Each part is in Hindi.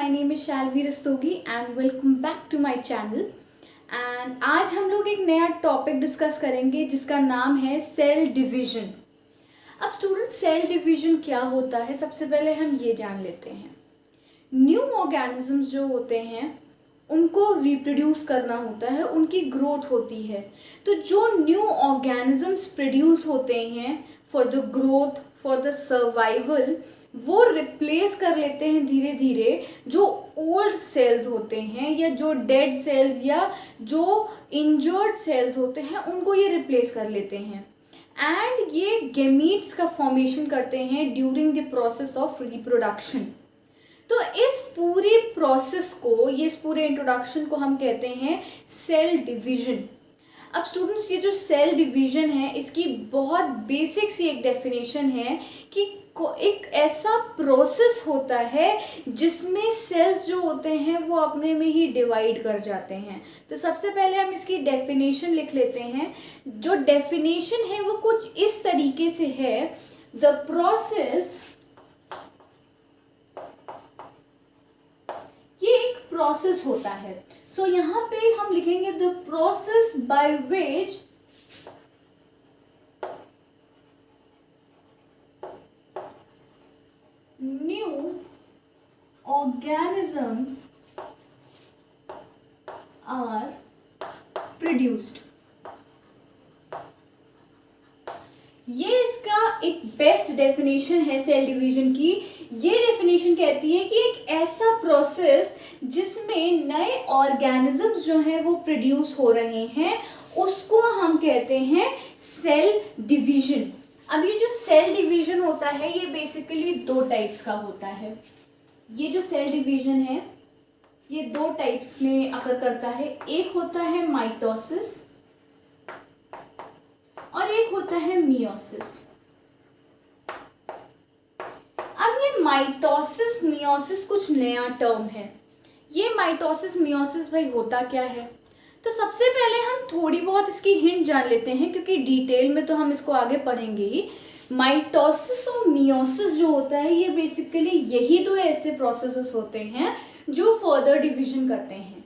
my name is Shalvi Rastogi and welcome back to my channel. And आज हम लोग एक नया टॉपिक डिस्कस करेंगे जिसका नाम है सेल डिवीजन. अब स्टूडेंट, सेल डिवीजन क्या होता है सबसे पहले हम ये जान लेते हैं. न्यू ऑर्गेनिजम्स जो होते हैं उनको रिप्रोड्यूस करना होता है, उनकी ग्रोथ होती है. तो जो न्यू ऑर्गेनिजम्स प्रोड्यूस होते हैं for the growth, for the survival, वो रिप्लेस कर लेते हैं धीरे धीरे जो ओल्ड सेल्स होते हैं या जो डेड सेल्स या जो इंजर्ड सेल्स होते हैं, उनको ये रिप्लेस कर लेते हैं. एंड ये गेमीट्स का फॉर्मेशन करते हैं during the process of reproduction. तो इस पूरे प्रोसेस को, ये इस पूरे इंट्रोडक्शन को हम कहते हैं सेल डिवीजन. अब स्टूडेंट्स, ये जो सेल डिवीजन है इसकी बहुत बेसिक सी एक डेफिनेशन है कि एक ऐसा प्रोसेस होता है जिसमें सेल्स जो होते हैं वो अपने में ही डिवाइड कर जाते हैं. तो सबसे पहले हम इसकी डेफिनेशन लिख लेते हैं. जो डेफिनेशन है वो कुछ इस तरीके से है: द प्रोसेस, ये एक प्रोसेस होता है. सो यहाँ पे हम लिखेंगे the process by which new organisms are produced. ये इसका एक बेस्ट डेफिनेशन है सेल डिवीजन की. ये डेफिनेशन कहती है कि एक ऐसा प्रोसेस जिसमें नए ऑर्गेनिजम्स जो हैं वो प्रोड्यूस हो रहे हैं, उसको हम कहते हैं सेल डिवीजन. अब ये जो सेल डिवीजन होता है ये बेसिकली दो टाइप्स का होता है. ये जो सेल डिवीजन है ये दो टाइप्स में अकर करता है. एक होता है माइटोसिस और एक होता है मियोसिस. अब ये माइटोसिस मियोसिस कुछ नया टर्म है. ये माइटोसिस मियोसिस भाई होता क्या है? तो सबसे पहले हम थोड़ी बहुत इसकी हिंट जान लेते हैं, क्योंकि डिटेल में तो हम इसको आगे पढ़ेंगे ही. माइटोसिस और मियोसिस जो होता है ये बेसिकली यही दो ऐसे प्रोसेसेस होते हैं जो फर्दर डिवीजन करते हैं.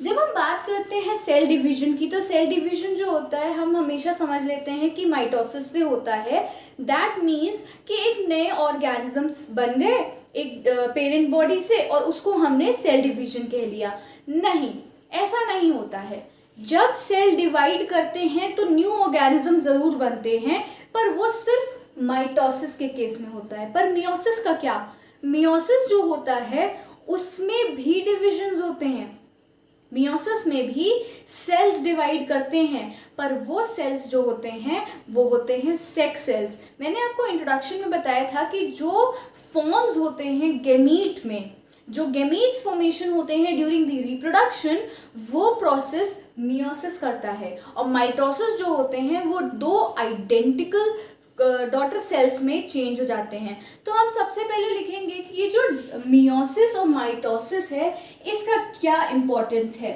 जब हम बात करते हैं सेल डिवीजन की, तो सेल डिवीजन जो होता है हम हमेशा समझ लेते हैं कि माइटोसिस से होता है. दैट मीन्स कि एक नए ऑर्गेनिजम्स बन गए एक पेरेंट बॉडी से और उसको हमने सेल डिवीजन कह लिया. नहीं, ऐसा नहीं होता है. जब सेल डिवाइड करते हैं तो न्यू ऑर्गेनिज्म जरूर बनते हैं, पर वो सिर्फ माइटोसिस के केस में होता है. पर मियोसिस का क्या? मियोसिस जो होता है उसमें भी डिविजन्स होते हैं. मियोसिस में भी सेल्स डिवाइड करते हैं, पर वो सेल्स जो होते हैं वो होते हैं सेक्स सेल्स. मैंने आपको इंट्रोडक्शन में बताया था कि जो फॉर्म्स होते हैं गेमीट में, जो गेमीट्स फॉर्मेशन होते हैं ड्यूरिंग द रिप्रोडक्शन, वो प्रोसेस मियोसिस करता है. और माइटोसिस जो होते हैं वो दो आइडेंटिकल डॉटर सेल्स में चेंज हो जाते हैं. तो हम सबसे पहले लिखेंगे कि ये जो मियोसिस और माइटोसिस है इसका क्या इंपॉर्टेंस है.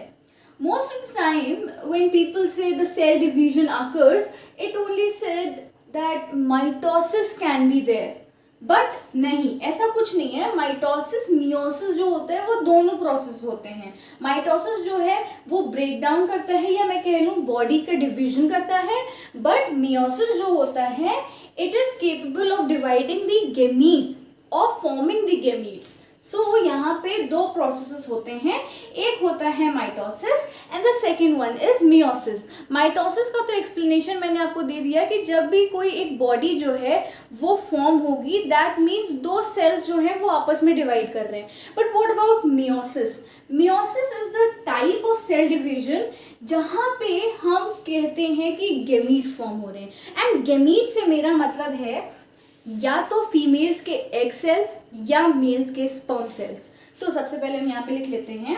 Most of the time when people say the cell division occurs, it only said that mitosis can be there. But नहीं, ऐसा कुछ नहीं है. माइटोसिस मियोसिस जो होता है वो दोनों प्रोसेस होते हैं. माइटोसिस जो है वो ब्रेक डाउन करता है, या मैं कह लूँ बॉडी का डिवीजन करता है. बट मियोसिस जो होता है it is capable of dividing the gametes और फॉर्मिंग द गेमीट्स. सो यहाँ पे दो प्रोसेसेस होते हैं. एक होता है mitosis and the second one is meiosis. Mitosis का तो एक्सप्लेनेशन मैंने आपको दे दिया कि जब भी कोई एक बॉडी जो है वो फॉर्म होगी, दैट मीन्स दो सेल्स जो हैं वो आपस में डिवाइड कर रहे हैं. But what about meiosis? Meiosis is the type of cell division जहाँ पे हम कहते हैं कि गेमीट्स फॉर्म हो रहे हैं. एंड गेमीट से मेरा मतलब है या तो फीमेल्स के एग सेल्स या मेल्स के स्पर्म सेल्स. तो सबसे पहले हम यहाँ पे लिख लेते हैं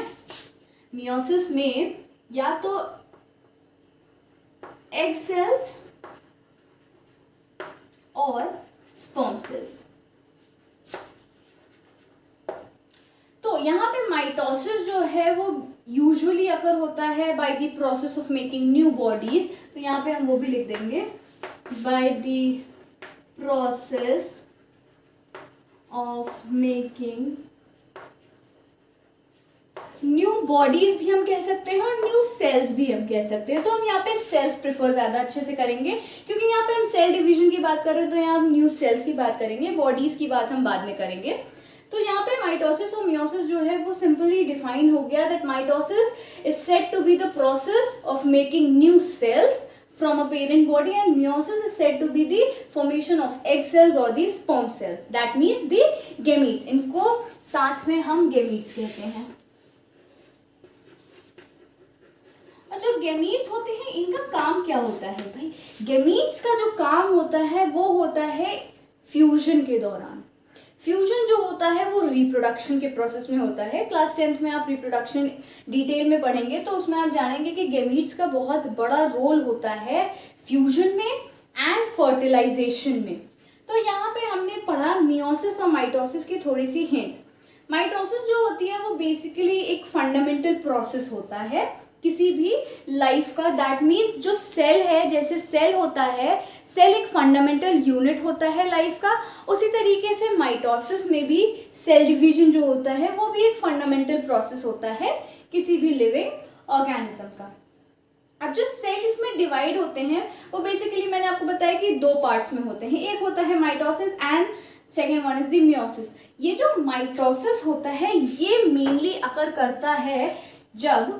मियोसिस में या तो एग सेल्स और स्पर्म सेल्स. तो यहाँ पे माइटोसिस जो है वो यूजुअली अकर होता है by the process of making new bodies. तो यहाँ पे हम वो भी लिख देंगे by the process of making new bodies भी हम कह सकते हैं और न्यू सेल्स भी हम कह सकते हैं। तो हम यहाँ पे सेल्स प्रेफर ज़्यादा अच्छे से करेंगे, क्योंकि यहाँ पे हम सेल डिवीजन की बात कर रहे हैं, तो यहाँ हम न्यू सेल्स की बात करेंगे, बॉडीज की बात हम बाद में करेंगे। तो यहाँ पे माइटोसिस और मियोसिस जो है वो सिंपली डिफाइन हो गया that mitosis is said to be the process of making new cells from a parent body, and meiosis is said to be the formation of egg cells or the sperm cells. That means the gametes. इनको साथ में हम gametes कहते हैं। और जो gametes होते हैं इनका काम क्या होता है भाई? gametes का जो काम होता है वो होता है फ्यूजन के दौरान। फ्यूजन जो होता है वो रिप्रोडक्शन के प्रोसेस में होता है। क्लास 10th में आप रिप्रोडक्शन डिटेल में पढ़ेंगे तो उसमें आप जानेंगे कि गेमीट्स का बहुत बड़ा रोल होता है फ्यूजन में एंड फर्टिलाइजेशन में। तो यहाँ पे हमने पढ़ा मियोसिस और माइटोसिस की थोड़ी सी हिंट। माइटोसिस जो होती है वो बेसिकली एक फंडामेंटल प्रोसेस होता है किसी भी लाइफ का। दैट मीन्स जो सेल है, जैसे सेल होता है, सेल एक फंडामेंटल यूनिट होता है लाइफ का, उसी तरीके से माइटोसिस में भी सेल डिवीजन जो होता है वो भी एक फंडामेंटल प्रोसेस होता है किसी भी लिविंग ऑर्गेनिज्म का। अब जो सेल इसमें डिवाइड होते हैं वो बेसिकली मैंने आपको बताया कि दो पार्ट्स में होते हैं। एक होता है mitosis and second one is the meiosis. ये जो माइटोसिस होता है ये मेनली अकर करता है जब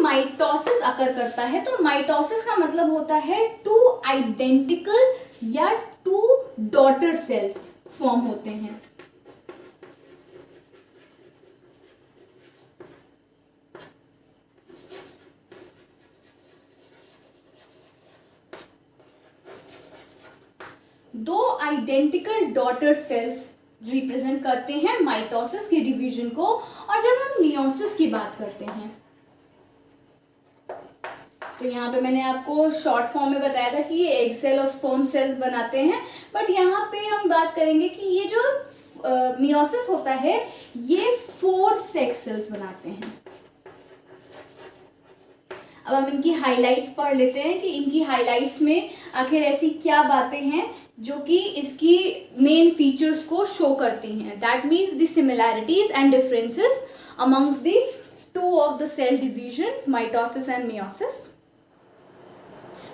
माइटोसिस अकर करता है। तो माइटोसिस का मतलब होता है टू आइडेंटिकल या टू डॉटर सेल्स फॉर्म होते हैं। दो आइडेंटिकल डॉटर सेल्स रिप्रेजेंट करते हैं माइटोसिस के डिवीजन को। और जब हम मियोसिस की बात करते हैं तो यहाँ पे मैंने आपको शॉर्ट फॉर्म में बताया था कि ये एग सेल और स्पर्म सेल्स बनाते हैं, बट यहाँ पे हम बात करेंगे कि ये जो मियोसिस होता है ये 4 सेक्स सेल्स बनाते हैं। अब हम इनकी हाइलाइट्स पढ़ लेते हैं कि इनकी हाइलाइट्स में आखिर ऐसी क्या बातें हैं जो कि इसकी मेन फीचर्स को शो करती हैं। That means the similarities and differences amongst the two of the cell division mitosis and meiosis.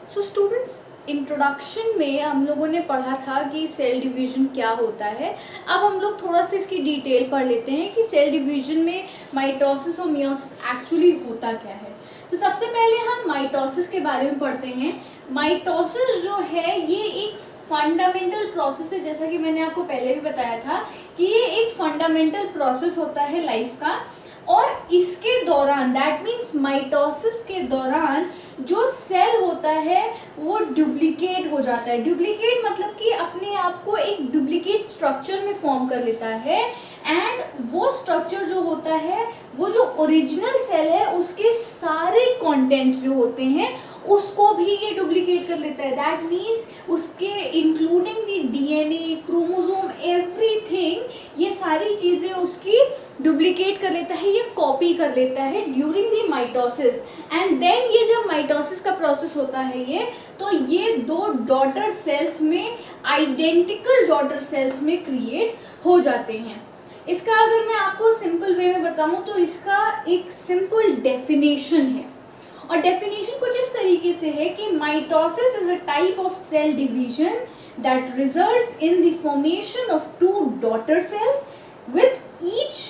So students, introduction में हम लोगों ने पढ़ा था कि सेल डिवीजन क्या होता है। अब हम लोग थोड़ा सा इसकी डिटेल पढ़ लेते हैं कि सेल डिवीजन में माइटोसिस और मियोसिस एक्चुअली होता क्या है। तो सबसे पहले हम माइटोसिस के बारे में पढ़ते हैं। माइटोसिस जो है ये एक फंडामेंटल प्रोसेस है, जैसा कि मैंने आपको पहले भी बताया था कि ये एक फंडामेंटल प्रोसेस होता है लाइफ का। और इसके दौरान, दैट मीन्स माइटोसिस के दौरान जो सेल होता है वो डुप्लीकेट हो जाता है। डुप्लीकेट मतलब कि अपने आप को एक डुप्लीकेट स्ट्रक्चर में फॉर्म कर लेता है, एंड वो स्ट्रक्चर जो होता है वो जो ओरिजिनल सेल है उसके सारे कंटेंट्स जो होते हैं उसको भी ये डुप्लीकेट कर लेता है। दैट मीन्स उसके including the DNA, chromosome, everything, ये सारी चीज़ें उसकी डुप्लीकेट कर लेता है, ये कॉपी कर लेता है during the mitosis. And then ये जब माइटोसिस का प्रोसेस होता है तो ये दो डॉटर सेल्स में, आइडेंटिकल डॉटर सेल्स में क्रिएट हो जाते हैं। इसका अगर मैं आपको सिंपल वे में बताऊं तो इसका एक सिंपल डेफिनेशन है, और डेफिनेशन कुछ इस तरीके से है कि mitosis is a type of cell division that results in the formation of 2 daughter cells with each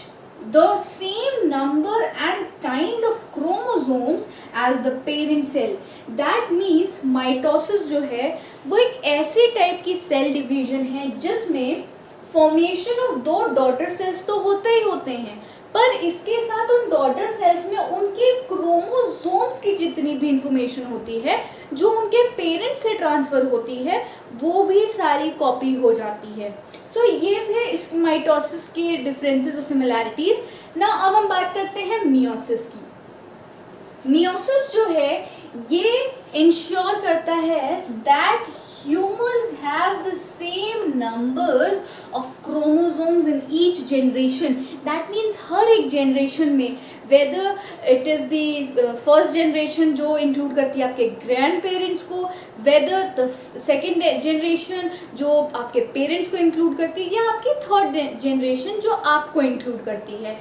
the same number and kind of chromosomes as the parent cell. That means mitosis जो है वो एक ऐसे टाइप की सेल डिवीजन है जिसमें फॉर्मेशन ऑफ 2 डॉटर सेल्स तो होते ही होते हैं, पर इसके साथ उन डॉटर सेल्स में उनके क्रोमोसोम्स की जितनी भी इंफॉर्मेशन होती है जो उनके पेरेंट से ट्रांसफर होती है वो भी सारी कॉपी हो जाती है। सो ये थे इस माइटोसिस के डिफरेंसेस और सिमिलैरिटीज। ना अब हम बात करते हैं मियोसिस की। मियोसिस जो है ये इंश्योर करता है that humans have the same numbers of chromosomes in each generation. That means हर एक जनरेशन में whether it is the first generation जो इंक्लूड करती है आपके ग्रैंड पेरेंट्स को, वेदर द सेकेंड जनरेशन जो आपके पेरेंट्स को इंक्लूड करती है, या आपकी थर्ड जनरेशन जो आपको इंक्लूड करती है।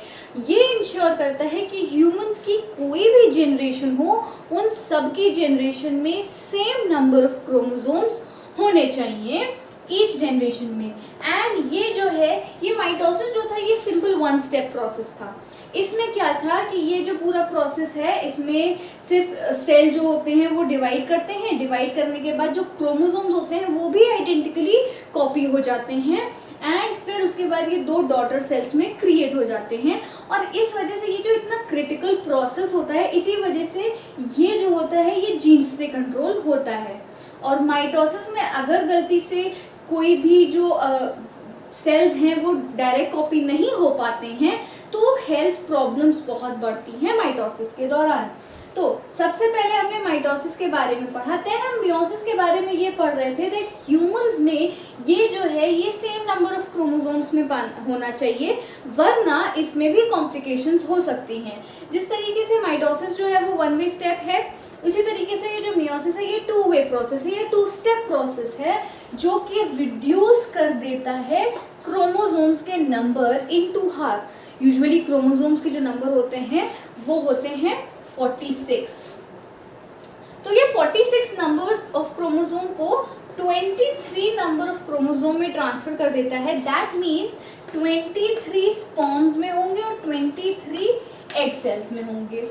ये इंश्योर करता है कि ह्यूमंस की कोई भी जनरेशन हो, उन सब की जनरेशन में सेम नंबर ऑफ क्रोमोसोम्स होने चाहिए ईच जनरेशन में। एंड ये जो है, ये माइटोसिस जो था ये सिंपल वन स्टेप प्रोसेस था। इसमें क्या था कि ये जो पूरा प्रोसेस है, इसमें सिर्फ सेल जो होते हैं वो डिवाइड करते हैं, डिवाइड करने के बाद जो क्रोमोसोम्स होते हैं वो भी आइडेंटिकली कॉपी हो जाते हैं, एंड फिर उसके बाद ये दो डॉटर सेल्स में क्रिएट हो जाते हैं। और इस वजह से ये जो इतना क्रिटिकल प्रोसेस होता है, इसी वजह से ये जो होता है ये जीन्स से कंट्रोल होता है। और माइटोसिस में अगर गलती से कोई भी जो सेल्स हैं वो डायरेक्ट कॉपी नहीं हो पाते हैं तो हेल्थ प्रॉब्लम्स बहुत बढ़ती हैं माइटोसिस के दौरान। तो सबसे पहले हमने माइटोसिस के बारे में पढ़ा, देन हम मियोसिस के बारे में ये पढ़ रहे थे दैट ह्यूमंस में ये जो है ये सेम नंबर ऑफ क्रोमोसोम्स में होना चाहिए, वरना इसमें भी कॉम्प्लिकेशंस हो सकती हैं। जिस तरीके से माइटोसिस जो है वो वन वे स्टेप है, उसी तरीके से ये जो मियोसिस है ये टू वे प्रोसेस है, ये टू स्टेप प्रोसेस है जो कि रिड्यूस कर देता है क्रोमोसोम्स के number into half. Usually chromosomes के जो नंबर होते हैं वो होते हैं 46। तो ये 46 नंबर्स ऑफ क्रोमोसोम को 23 नंबर ऑफ क्रोमोसोम में ट्रांसफर कर देता है। दैट मीन्स 23 स्पर्म्स में होंगे और 23 एग सेल्स में होंगे।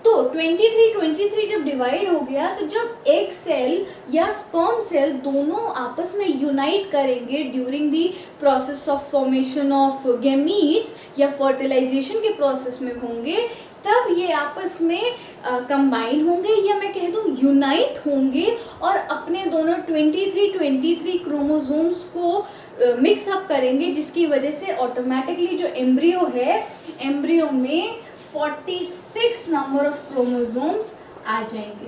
तो 23 जब डिवाइड हो गया, तो जब एग सेल या स्पर्म सेल दोनों आपस में यूनाइट करेंगे during the process of formation of gametes या फर्टिलाइजेशन के प्रोसेस में होंगे, तब ये आपस में कंबाइन होंगे, या मैं कह दूँ यूनाइट होंगे और अपने दोनों 23 क्रोमोसोम्स को मिक्स अप करेंगे, जिसकी वजह से ऑटोमेटिकली जो एम्ब्रियो है, एम्ब्रियो में 46 नंबर ऑफ क्रोमोसोम्स आ जाएंगे।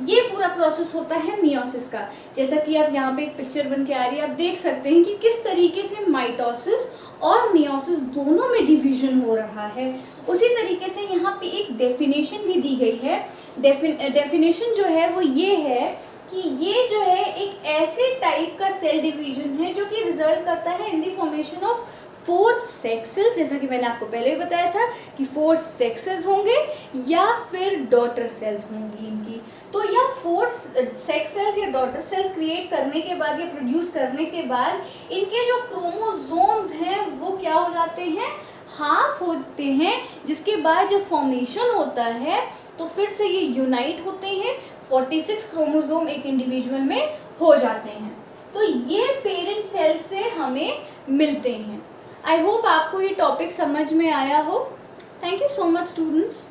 ये पूरा प्रोसेस होता है मियोसिस का। जैसा कि आप यहाँ पे एक पिक्चर बन के आ रही है, आप देख सकते हैं कि किस तरीके से माइटोसिस और मियोसिस दोनों में डिवीजन हो रहा है। उसी तरीके से यहाँ पे एक डेफिनेशन भी दी गई है। डेफिनेशन जो है वो ये है कि ये जो है एक ऐसे टाइप का सेल डिवीजन है जो कि रिजल्ट करता है इन the formation of 4 sex cells, जैसा कि मैंने आपको पहले भी बताया था कि 4 सेक्स सेल्स होंगे या फिर डॉटर सेल्स होंगी इनकी। तो या 4 सेक्स सेल्स या डॉटर सेल्स क्रिएट करने के बाद या प्रोड्यूस करने के बाद इनके जो क्रोमोसोम्स हैं वो क्या हो जाते हैं, हाफ होते हैं, जिसके बाद जब फॉर्मेशन होता है तो फिर से ये यूनाइट होते हैं, 46 क्रोमोसोम एक इंडिविजुअल में हो जाते हैं। तो ये पेरेंट सेल से हमें मिलते हैं। आई होप आपको ये टॉपिक समझ में आया हो। Thank you so much students.